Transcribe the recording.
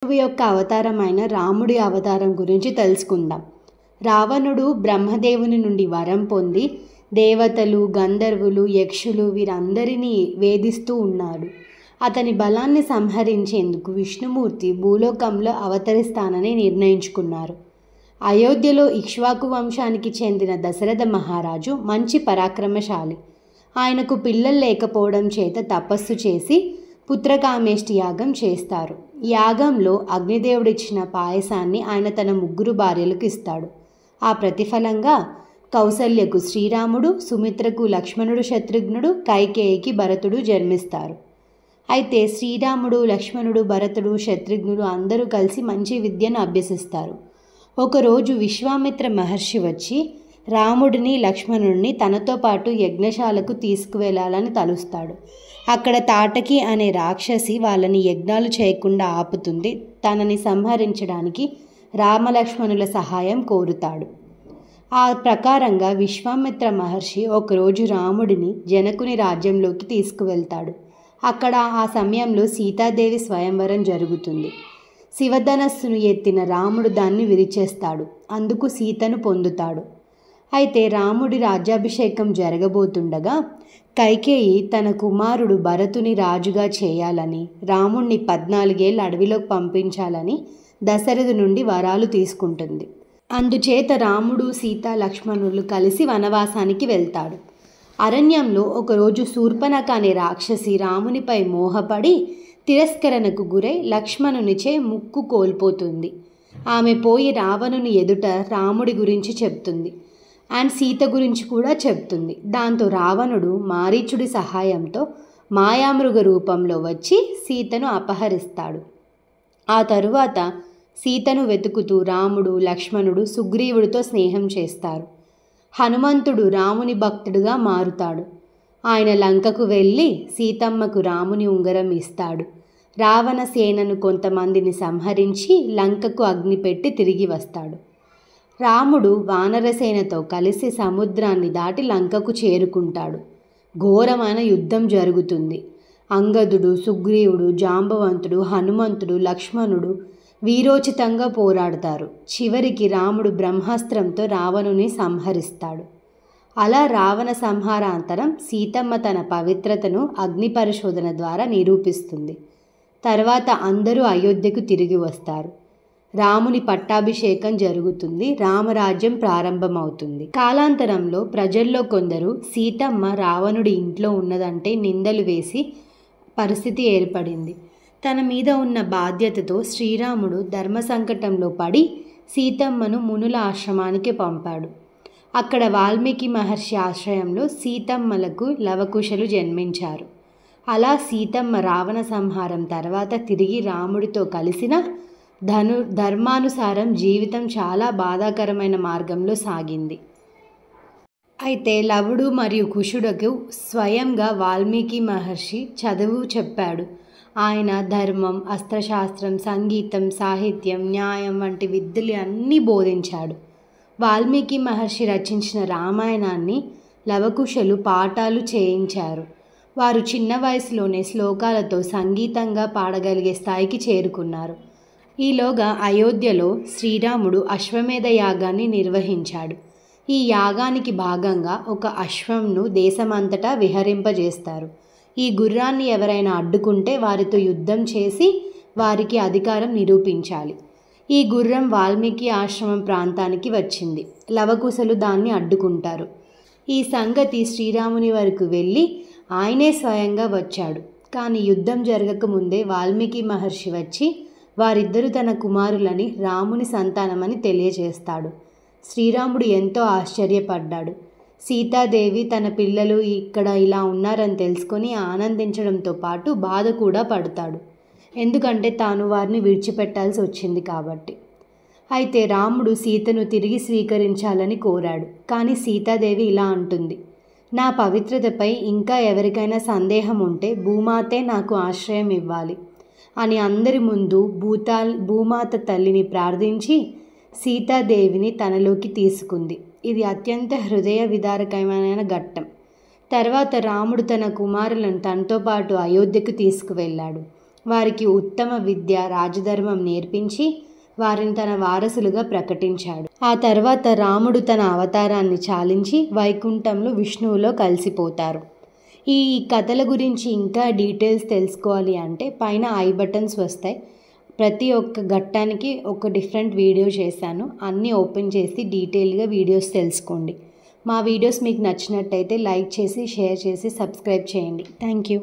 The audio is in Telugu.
విష్ణువు యొక్క అవతారమైన రాముడి అవతారం గురించి తెలుసుకుందాం. రావణుడు బ్రహ్మదేవుని నుండి వరం పొంది దేవతలు, గంధర్వులు, యక్షులు వీరందరినీ వేధిస్తూ ఉన్నాడు. అతని బలాన్ని సంహరించేందుకు విష్ణుమూర్తి భూలోకంలో అవతరిస్తానని నిర్ణయించుకున్నారు. అయోధ్యలో ఇక్ష్వాకు వంశానికి చెందిన దశరథ మహారాజు మంచి పరాక్రమశాలి. ఆయనకు పిల్లలు లేకపోవడం చేత తపస్సు చేసి పుత్రకామేష్టి యాగం చేస్తారు. యాగంలో అగ్నిదేవుడిచ్చిన పాయసాన్ని ఆయన తన 3 భార్యలకు ఇస్తాడు. ఆ ప్రతిఫలంగా కౌసల్యకు శ్రీరాముడు, సుమిత్రకు లక్ష్మణుడు, శత్రుఘ్నుడు, కైకేయికి భరతుడు జన్మిస్తారు. అయితే శ్రీరాముడు, లక్ష్మణుడు, భరతుడు, శత్రుఘ్నుడు అందరూ కలిసి మంచి విద్యను అభ్యసిస్తారు. ఒకరోజు విశ్వామిత్ర మహర్షి వచ్చి రాముడిని, లక్ష్మణుడిని తనతో పాటు యజ్ఞశాలకు తీసుకువెళ్ళాలని తలుస్తాడు. అక్కడ తాటకి అనే రాక్షసి వాళ్ళని యజ్ఞాలు చేయకుండా ఆపుతుంది. తనని సంహరించడానికి రామలక్ష్మణుల సహాయం కోరుతాడు. ఆ ప్రకారంగా విశ్వామిత్ర మహర్షి ఒకరోజు రాముడిని జనకుని రాజ్యంలోకి తీసుకువెళ్తాడు. అక్కడ ఆ సమయంలో సీతాదేవి స్వయంవరం జరుగుతుంది. శివధనస్సును ఎత్తిన రాముడు దాన్ని విరిచేస్తాడు. అందుకు సీతను పొందుతాడు. అయితే రాముడి రాజ్యాభిషేకం జరగబోతుండగా కైకేయి తన కుమారుడు భరతుని రాజుగా చేయాలని, రాముణ్ణి 14 ఏళ్ళు అడవిలోకి పంపించాలని దశరథు నుండి వరాలు తీసుకుంటుంది. అందుచేత రాముడు, సీత, లక్ష్మణులు కలిసి వనవాసానికి వెళ్తాడు. అరణ్యంలో ఒకరోజు శూర్పణఖ అనే రాక్షసి రామునిపై మోహపడి తిరస్కరణకు గురై లక్ష్మణునిచే ముక్కు కోల్పోతుంది. ఆమె పోయి రావణుని ఎదుట రాముడి గురించి చెప్తుంది అండ్ సీత గురించి కూడా చెప్తుంది. దాంతో రావణుడు మారీచుడి సహాయంతో మాయామృగ రూపంలో వచ్చి సీతను అపహరిస్తాడు. ఆ తరువాత సీతను వెతుకుతూ రాముడు, లక్ష్మణుడు సుగ్రీవుడితో స్నేహం చేస్తారు. హనుమంతుడు రాముని భక్తుడుగా మారుతాడు. ఆయన లంకకు వెళ్ళి సీతమ్మకు రాముని ఉంగరం ఇస్తాడు. రావణ సేనను కొంతమందిని సంహరించి లంకకు అగ్ని పెట్టి తిరిగి వస్తాడు. రాముడు వానరసేనతో కలిసి సముద్రాన్ని దాటి లంకకు చేరుకుంటాడు. ఘోరమైన యుద్ధం జరుగుతుంది. అంగదుడు, సుగ్రీవుడు, జాంబవంతుడు, హనుమంతుడు, లక్ష్మణుడు వీరోచితంగా పోరాడతారు. చివరికి రాముడు బ్రహ్మాస్త్రంతో రావణుని సంహరిస్తాడు. అలా రావణ సంహారాంతరం సీతమ్మ తన పవిత్రతను అగ్ని పరిశోధన ద్వారా నిరూపిస్తుంది. తర్వాత అందరూ అయోధ్యకు తిరిగి వస్తారు. రాముని పట్టాభిషేకం జరుగుతుంది. రామరాజ్యం ప్రారంభమవుతుంది. కాలాంతరంలో ప్రజల్లో కొందరు సీతమ్మ రావణుడి ఇంట్లో ఉన్నదంటే నిందలు వేసి పరిస్థితి ఏర్పడింది. తన మీద ఉన్న బాధ్యతతో శ్రీరాముడు ధర్మ సంకటంలో పడి సీతమ్మను మునుల ఆశ్రమానికి పంపాడు. అక్కడ వాల్మీకి మహర్షి ఆశ్రయంలో సీతమ్మలకు లవకుశలు జన్మించారు. అలా సీతమ్మ రావణ సంహారం తర్వాత తిరిగి రాముడితో కలిసిన ధర్మానుసారం జీవితం చాలా బాధాకరమైన మార్గంలో సాగింది. అయితే లవుడు మరియు కుశుడుకు స్వయంగా వాల్మీకి మహర్షి చదువు చెప్పాడు. ఆయన ధర్మం, అస్త్రశాస్త్రం, సంగీతం, సాహిత్యం, న్యాయం వంటి విద్యలు అన్నీ బోధించాడు. వాల్మీకి మహర్షి రచించిన రామాయణాన్ని లవకుశలు పాఠాలు చేయించారు. వారు చిన్న వయసులోనే శ్లోకాలతో సంగీతంగా పాడగలిగే స్థాయికి చేరుకున్నారు. ఈలోగా అయోధ్యలో శ్రీరాముడు అశ్వమేధ యాగాన్ని నిర్వహించాడు. ఈ యాగానికి భాగంగా ఒక అశ్వంను దేశమంతటా విహరింపజేస్తారు. ఈ గుర్రాన్ని ఎవరైనా అడ్డుకుంటే వారితో యుద్ధం చేసి వారికి అధికారం నిరూపించాలి. ఈ గుర్రం వాల్మీకి ఆశ్రమం ప్రాంతానికి వచ్చింది. లవకుశలు దాన్ని అడ్డుకుంటారు. ఈ సంగతి శ్రీరాముని వరకు వెళ్ళి ఆయనే స్వయంగా వచ్చాడు. కానీ యుద్ధం జరగకముందే వాల్మీకి మహర్షి వచ్చి వారిద్దరూ తన కుమారులని రాముని సంతానమని తెలియజేస్తాడు. శ్రీరాముడు ఎంతో ఆశ్చర్యపడ్డాడు. సీతాదేవి తన పిల్లలు ఇక్కడ ఇలా ఉన్నారని తెలుసుకొని ఆనందించడంతో పాటు బాధ కూడా పడతాడు. ఎందుకంటే తాను వారిని విడిచిపెట్టాల్సి వచ్చింది కాబట్టి. అయితే రాముడు సీతను తిరిగి స్వీకరించాలని కోరాడు. కానీ సీతాదేవి ఇలా అంటుంది, నా పవిత్రతపై ఇంకా ఎవరికైనా సందేహం ఉంటే భూమాతే నాకు ఆశ్రయం ఇవ్వాలి అని అందరి ముందు భూమాత తల్లిని ప్రార్థించి సీతాదేవిని తనలోకి తీసుకుంది. ఇది అత్యంత హృదయ విదారకమైన ఘట్టం. తర్వాత రాముడు తన కుమారులను తనతో పాటు అయోధ్యకు తీసుకువెళ్ళాడు. వారికి ఉత్తమ విద్య రాజధర్మం నేర్పించి వారిని తన వారసులుగా ప్రకటించాడు. ఆ తర్వాత రాముడు తన అవతారాన్ని చాలించి వైకుంఠంలో విష్ణువులో కలిసిపోతారు. ఈ కథల గురించి ఇంకా డీటెయిల్స్ తెలుసుకోవాలి అంటే పైన ఐ బటన్స్ వస్తాయి. ప్రతి ఒక్క ఘట్టానికి ఒక డిఫరెంట్ వీడియో చేశాను. అన్నీ ఓపెన్ చేసి డీటెయిల్గా వీడియోస్ తెలుసుకోండి. మా వీడియోస్ మీకు నచ్చినట్టయితే లైక్ చేసి షేర్ చేసి సబ్స్క్రైబ్ చేయండి. Thank you.